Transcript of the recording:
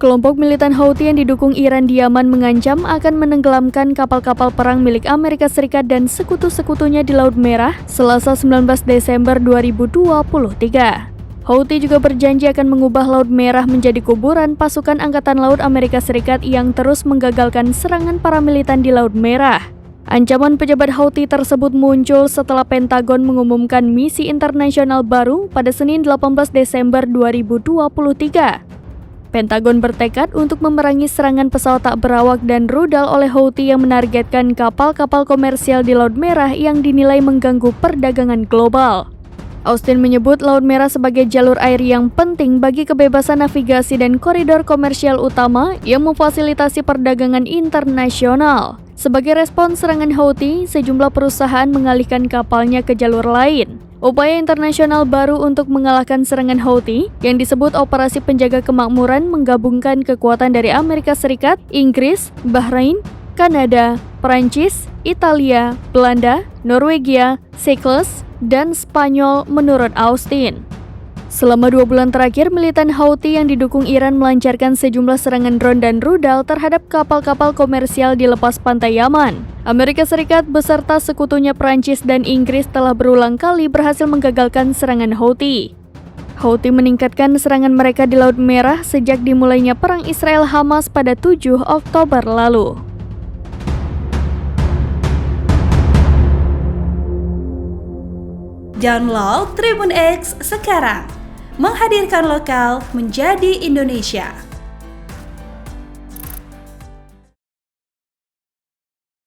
Kelompok militan Houthi yang didukung Iran di Yaman mengancam akan menenggelamkan kapal-kapal perang milik Amerika Serikat dan sekutu-sekutunya di Laut Merah Selasa 19 Desember 2023. Houthi juga berjanji akan mengubah Laut Merah menjadi kuburan pasukan Angkatan Laut Amerika Serikat yang terus menggagalkan serangan para militan di Laut Merah. Ancaman pejabat Houthi tersebut muncul setelah Pentagon mengumumkan misi internasional baru pada Senin 18 Desember 2023. Pentagon bertekad untuk memerangi serangan pesawat tak berawak dan rudal oleh Houthi yang menargetkan kapal-kapal komersial di Laut Merah yang dinilai mengganggu perdagangan global. Austin menyebut Laut Merah sebagai jalur air yang penting bagi kebebasan navigasi dan koridor komersial utama yang memfasilitasi perdagangan internasional. Sebagai respons serangan Houthi, sejumlah perusahaan mengalihkan kapalnya ke jalur lain. Upaya internasional baru untuk mengalahkan serangan Houthi yang disebut Operasi Penjaga Kemakmuran menggabungkan kekuatan dari Amerika Serikat, Inggris, Bahrain, Kanada, Perancis, Italia, Belanda, Norwegia, Seychelles, dan Spanyol menurut Austin. Selama 2 bulan terakhir, militan Houthi yang didukung Iran melancarkan sejumlah serangan drone dan rudal terhadap kapal-kapal komersial di lepas pantai Yaman. Amerika Serikat beserta sekutunya Perancis dan Inggris telah berulang kali berhasil menggagalkan serangan Houthi. Houthi meningkatkan serangan mereka di Laut Merah sejak dimulainya perang Israel-Hamas pada 7 Oktober lalu. Download Tribun X sekarang, menghadirkan lokal menjadi Indonesia.